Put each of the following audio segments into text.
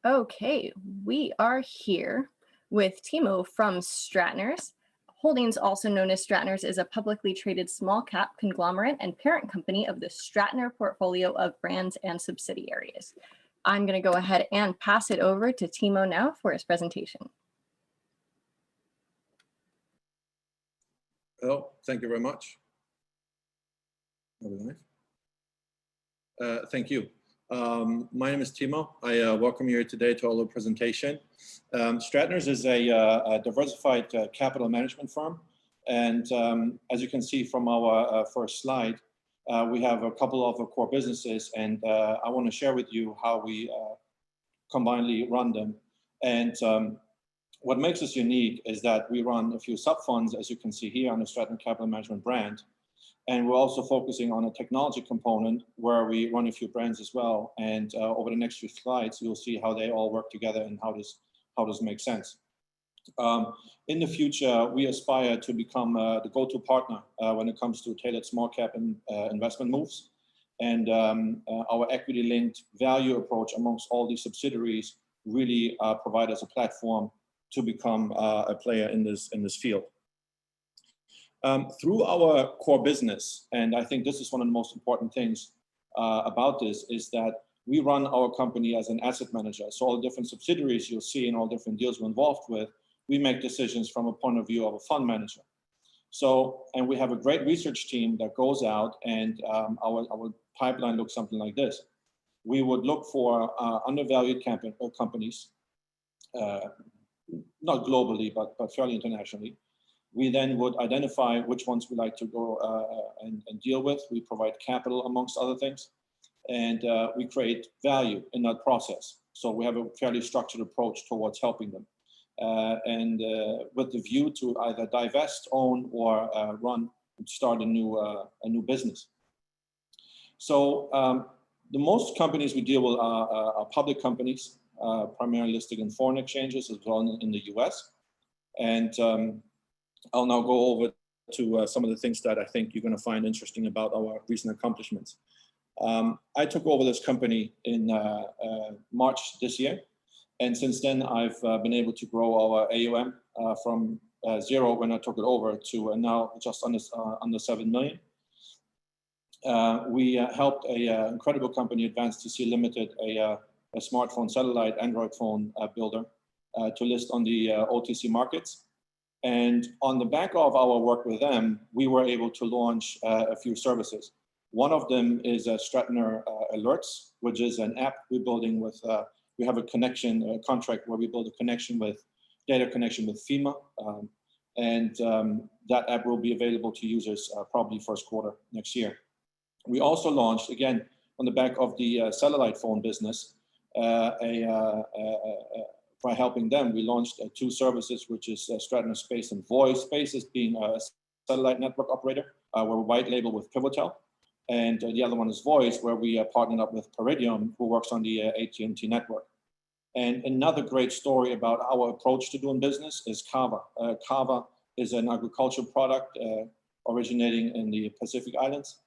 Okay, we are here with Timo from Strattners. Holdings, also known as Strattners, is a publicly traded small cap conglomerate and parent company of the Strattner portfolio of brands and subsidiaries. I'm going to go ahead and pass it over to Timo now for his presentation. Hello, thank you very much. Thank you. My name is Timo. I welcome you here today to our presentation. Strattners is a diversified capital management firm. And as you can see from our first slide, we have a couple of core businesses, and I want to share with you how we combinedly run them. And what makes us unique is that we run a few sub-funds, as you can see here, on the Strattner Capital Management brand. And we're also focusing on a technology component where we run a few brands as well. And over the next few slides, you'll see how they all work together and how this makes sense. In the future, we aspire to become the go-to partner when it comes to tailored small cap and investment moves. And our equity-linked value approach amongst all these subsidiaries really provide us a platform to become a player in this field. Through our core business, and I think this is one of the most important things about this, is that we run our company as an asset manager. So all the different subsidiaries you'll see and all different deals we're involved with, we make decisions from a point of view of a fund manager. So, and we have a great research team that goes out, and our pipeline looks something like this. We would look for undervalued companies, not globally, but fairly internationally. We then would identify which ones we like to go and deal with. We provide capital, amongst other things, and we create value in that process. So we have a fairly structured approach towards helping them, and with the view to either divest, own, or start a new business. So the most companies we deal with are public companies, primarily listed in foreign exchanges as well in the US. And I'll now go over to some of the things that I think you're going to find interesting about our recent accomplishments. I took over this company in March this year. And since then, I've been able to grow our AUM from zero when I took it over to now just under 7 million. We helped an incredible company, Advanced TC Limited, a smartphone satellite Android phone builder, to list on the OTC markets. And on the back of our work with them, we were able to launch a few services. One of them is Strattner Alerts, which is an app we're building with, we have a contract where we build a data connection with FEMA. That app will be available to users probably first quarter next year. We also launched, again, on the back of the satellite phone business, by helping them, we launched two services, which is Strattner Space and Voice. Space is being a satellite network operator. We're white label with Pivotal. And the other one is Voice, where we partnered up with Peridium, who works on the AT&T network. And another great story about our approach to doing business is Kava. Kava is an agricultural product originating in the Pacific Islands.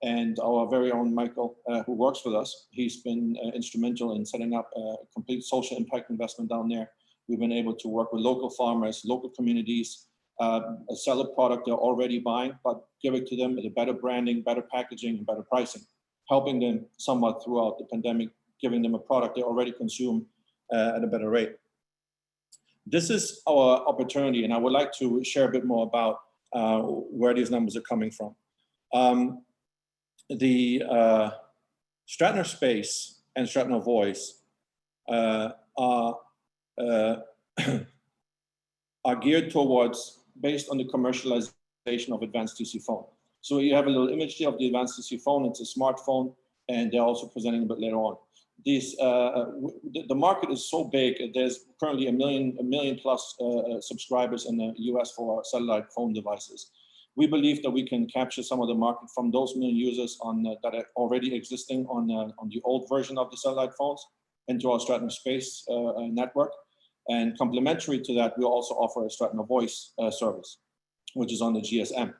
And our very own Michael, who works with us, he's been instrumental in setting up a complete social impact investment down there. We've been able to work with local farmers, local communities, sell a product they're already buying, but give it to them with a better branding, better packaging, and better pricing, helping them somewhat throughout the pandemic, giving them a product they already consume at a better rate. This is our opportunity, and I would like to share a bit more about where these numbers are coming from. The Strattner Space and Strattner Voice are geared towards, based on the commercialization of Advanced TC phone. So you have a little image here of the Advanced TC phone. It's a smartphone, and they're also presenting a bit later on. The market is so big. There's currently a million plus subscribers in the US for satellite phone devices. We believe that we can capture some of the market from those million users that are already existing on the old version of the satellite phones into our Strattner Space network. And complementary to that, we also offer a Strattner Voice service, which is on the GSM,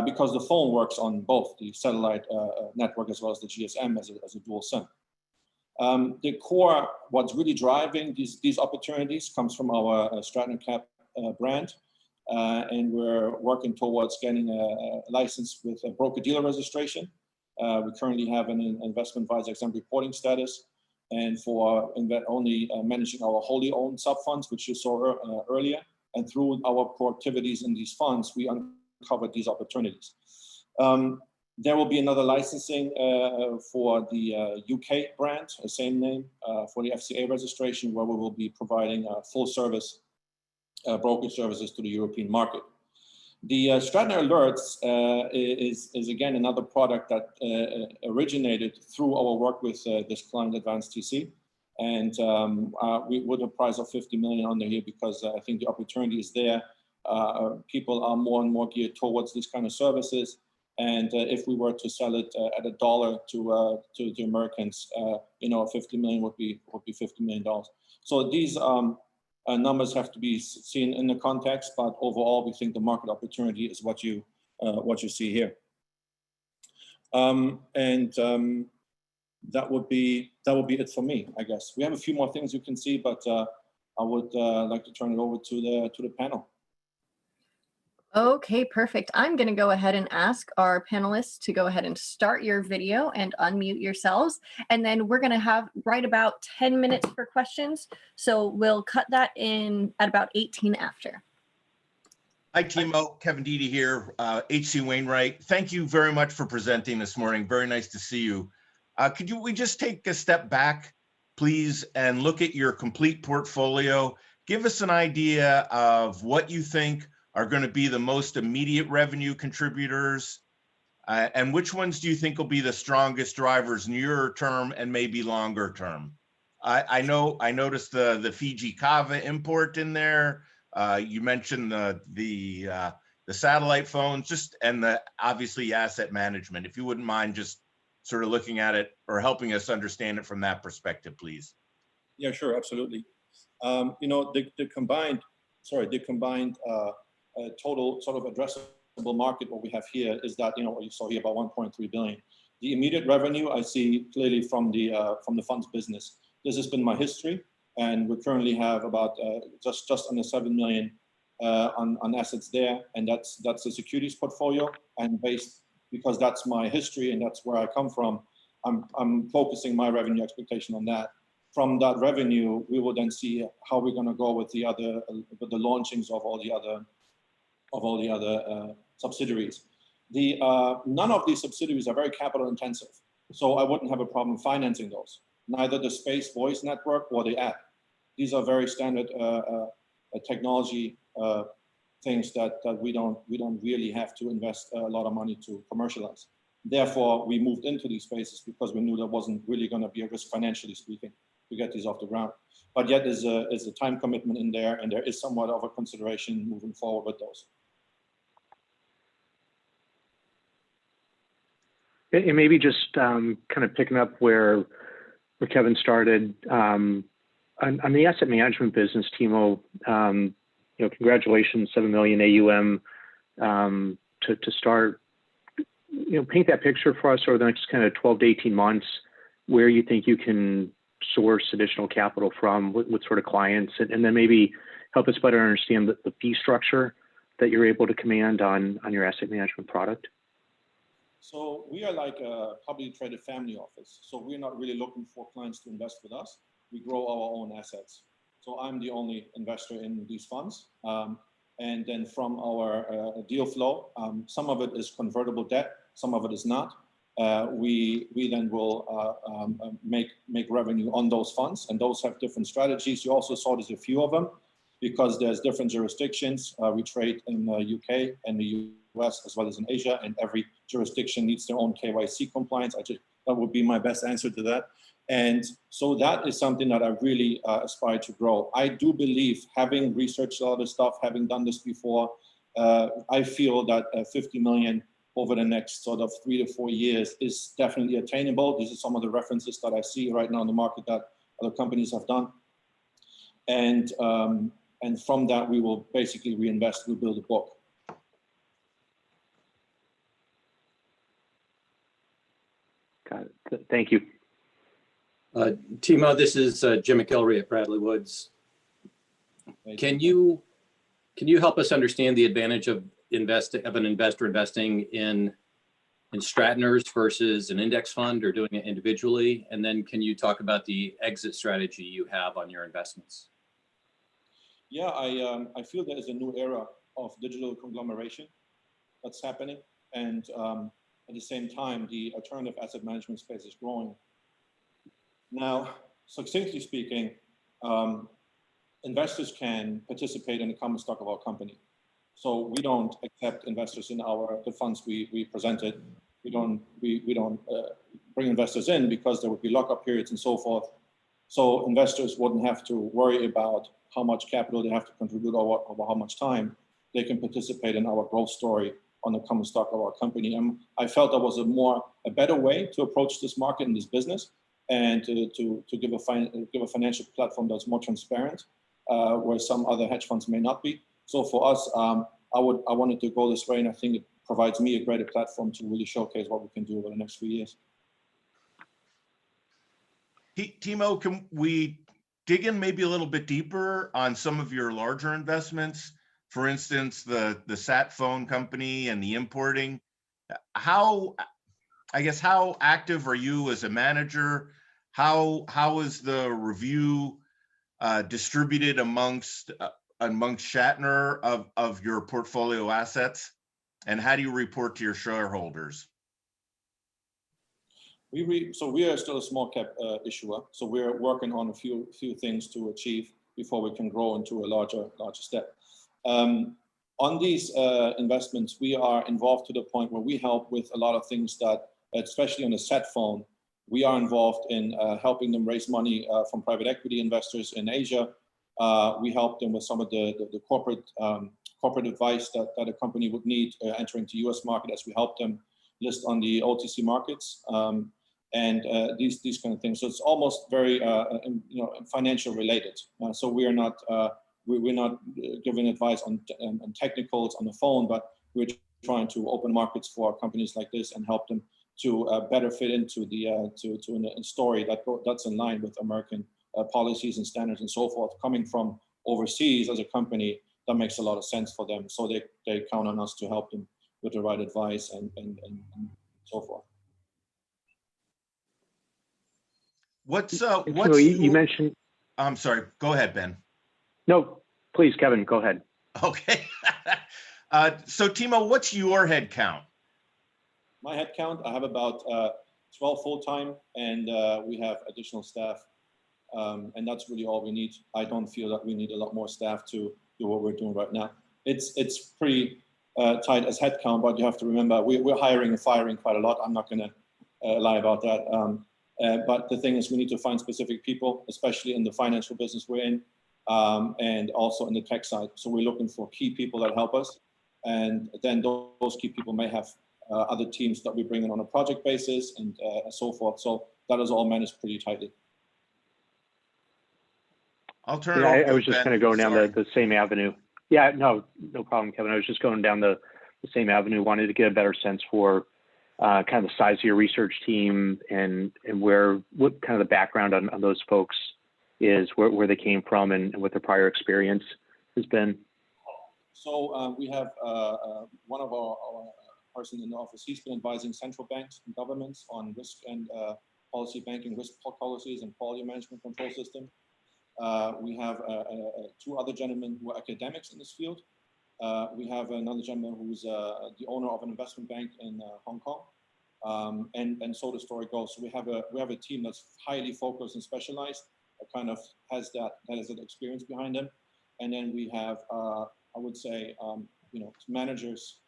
because the phone works on both the satellite network as well as the GSM as a dual SIM. The core, what's really driving these opportunities comes from our Strattner Cap brand. And we're working towards getting a license with a broker-dealer registration. We currently have an investment advisor exempt reporting status, and for only managing our wholly owned sub-funds, which you saw earlier. And through our core activities in these funds, we uncovered these opportunities. There will be another licensing for the UK brand, the same name, for the FCA registration, where we will be providing full service brokerage services to the European market. The Strattner Alerts is again another product that originated through our work with this client, Advanced TC. And we with a price of 50 million on there here because I think the opportunity is there. People are more and more geared towards these kind of services. And if we were to sell it at $1 to the Americans, 50 million would be $50 million. So these numbers have to be seen in the context, but overall, we think the market opportunity is what you see here. That would be it for me, I guess. We have a few more things you can see, but I would like to turn it over to the panel. Okay, perfect. I'm going to go ahead and ask our panelists to go ahead and start your video and unmute yourselves. And then we're going to have right about 10 minutes for questions. So we'll cut that in at about 18 after. Hi, Timo. Kevin Deedy here, H.C. Wainwright. Thank you very much for presenting this morning. Very nice to see you. Could we just take a step back, please, and look at your complete portfolio? Give us an idea of what you think are going to be the most immediate revenue contributors, and which ones do you think will be the strongest drivers nearer term and maybe longer term? I noticed the Fiji Kava import in there. You mentioned the satellite phones, and obviously asset management. If you wouldn't mind just sort of looking at it or helping us understand it from that perspective, please. Yeah, sure, absolutely. The combined total sort of addressable market, what we have here is that, what you saw here, about 1.3 billion. The immediate revenue I see clearly from the funds business. This has been my history, and we currently have about just under 7 million on assets there, and that's the securities portfolio. And because that's my history and that's where I come from, I'm focusing my revenue expectation on that. From that revenue, we will then see how we're going to go with the launchings of all the other subsidiaries. None of these subsidiaries are very capital intensive, so I wouldn't have a problem financing those. Neither the Space Voice Network or the app. These are very standard technology things that we don't really have to invest a lot of money to commercialize. Therefore, we moved into these spaces because we knew there wasn't really going to be a risk financially speaking to get these off the ground. But yet there's a time commitment in there, and there is somewhat of a consideration moving forward with those. And maybe just kind of picking up where Kevin started, on the asset management business, Timo, congratulations, 7 million AUM to start. Paint that picture for us over the next kind of 12 to 18 months, where you think you can source additional capital from, what sort of clients, and then maybe help us better understand the fee structure that you're able to command on your asset management product. So we are like a publicly traded family office. So we're not really looking for clients to invest with us. We grow our own assets. So I'm the only investor in these funds. And then from our deal flow, some of it is convertible debt, some of it is not. We then will make revenue on those funds, and those have different strategies. You also saw there's a few of them because there's different jurisdictions. We trade in the UK and the US as well as in Asia, and every jurisdiction needs their own KYC compliance. That would be my best answer to that. And so that is something that I really aspire to grow. I do believe, having researched all this stuff, having done this before, I feel that 50 million over the next sort of 3 to 4 years is definitely attainable. These are some of the references that I see right now in the market that other companies have done. And from that, we will basically reinvest, we build a book. Got it. Thank you. Timo, this is Jim McElry at Bradley Woods. Can you help us understand the advantage of an investor investing in Strattners versus an index fund or doing it individually? And then can you talk about the exit strategy you have on your investments? Yeah, I feel there is a new era of digital conglomeration that's happening. And at the same time, the alternative asset management space is growing. Now, succinctly speaking, investors can participate in the common stock of our company. So we don't accept investors in the funds we presented. We don't bring investors in because there would be lockup periods and so forth. So investors wouldn't have to worry about how much capital they have to contribute over how much time. They can participate in our growth story on the common stock of our company. And I felt that was a better way to approach this market and this business, and to give a financial platform that's more transparent, where some other hedge funds may not be. So for us, I wanted to go this way, and I think it provides me a greater platform to really showcase what we can do over the next few years. Timo, can we dig in maybe a little bit deeper on some of your larger investments? For instance, the sat phone company and the importing. How active are you as a manager? How is the review distributed amongst Strattner of your portfolio assets? And how do you report to your shareholders? So we are still a small cap issuer. So we're working on a few things to achieve before we can grow into a larger step. On these investments, we are involved to the point where we help with a lot of things that, especially on the sat phone, we are involved in helping them raise money from private equity investors in Asia. We help them with some of the corporate advice that a company would need entering the U.S. market, as we help them list on the OTC markets, and these kind of things. So it's almost very financial related. So we're not giving advice on technicals on the phone, but we're trying to open markets for companies like this and help them to better fit into a story that's in line with American policies and standards and so forth. Coming from overseas as a company, that makes a lot of sense for them. So they count on us to help them with the right advice and so forth. You mentioned. I'm sorry. Go ahead, Ben. No, please, Kevin, go ahead. Okay. So Timo, what's your head count? My head count, I have about 12 full-time, and we have additional staff. And that's really all we need. I don't feel that we need a lot more staff to do what we're doing right now. It's pretty tight as head count, but you have to remember, we're hiring and firing quite a lot. I'm not going to lie about that. But the thing is, we need to find specific people, especially in the financial business we're in, and also in the tech side. So we're looking for key people that help us. And then those key people may have other teams that we bring in on a project basis and so forth. So that is all managed pretty tightly. I'll turn it over. I was just kind of going down the same avenue. Yeah, no problem, Kevin. I was just going down the same avenue. Wanted to get a better sense for kind of the size of your research team and what kind of the background on those folks is, where they came from and what their prior experience has been. So we have one of our person in the office. He's been advising central banks and governments on risk and policy banking, risk policies and quality management control system. We have two other gentlemen who are academics in this field. We have another gentleman who's the owner of an investment bank in Hong Kong. And so the story goes. So we have a team that's highly focused and specialized, kind of has that experience behind them. And then we have, I would say, managers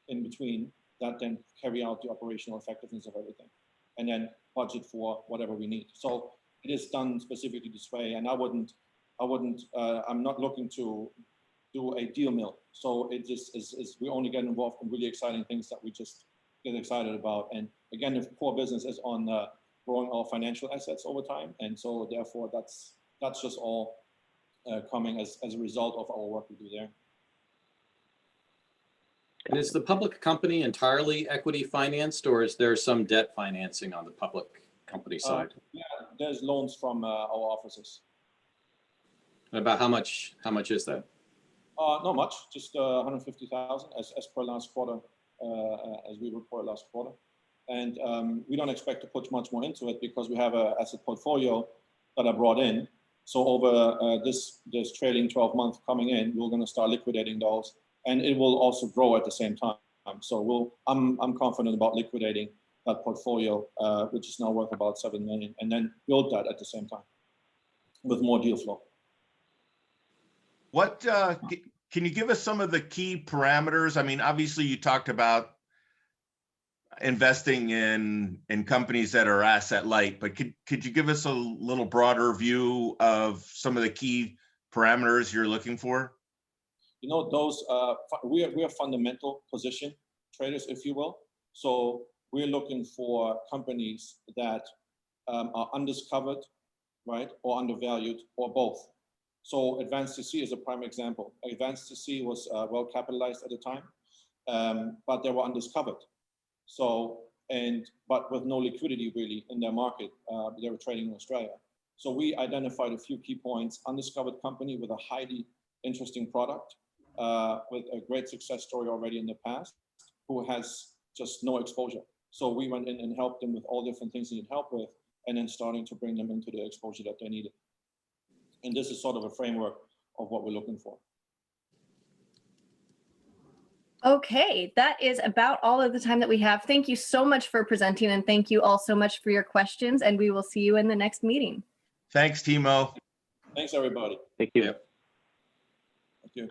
in between that then carry out the operational effectiveness of everything, and then budget for whatever we need. So it is done specifically this way, and I'm not looking to do a deal mill. So it just is we only get involved in really exciting things that we just get excited about. And again, the core business is on growing our financial assets over time, and so therefore that's just all coming as a result of our work we do there. And is the public company entirely equity financed, or is there some debt financing on the public company side? Yeah, there's loans from our offices. About how much is that? Not much, just 150,000 as per last quarter, as we report last quarter. And we don't expect to put much more into it because we have an asset portfolio that I brought in. So over this trailing 12 months coming in, we're going to start liquidating those, and it will also grow at the same time. So I'm confident about liquidating that portfolio, which is now worth about 7 million, and then build that at the same time with more deal flow. What can you give us some of the key parameters? I mean, obviously you talked about investing in companies that are asset light, but could you give us a little broader view of some of the key parameters you're looking for? You know, those we are fundamental position traders, if you will. So we're looking for companies that are undiscovered, right, or undervalued, or both. So Advanced TC is a prime example. Advanced TC was well capitalized at the time, but they were undiscovered. So, but with no liquidity really in their market, they were trading in Australia. So we identified a few key points: undiscovered company with a highly interesting product, with a great success story already in the past, who has just no exposure. So we went in and helped them with all different things they need help with, and then starting to bring them into the exposure that they needed. And this is sort of a framework of what we're looking for. Okay, that is about all of the time that we have. Thank you so much for presenting, and thank you all so much for your questions, and we will see you in the next meeting. Thanks, Timo. Thanks, everybody. Thank you. Yep. Thank you.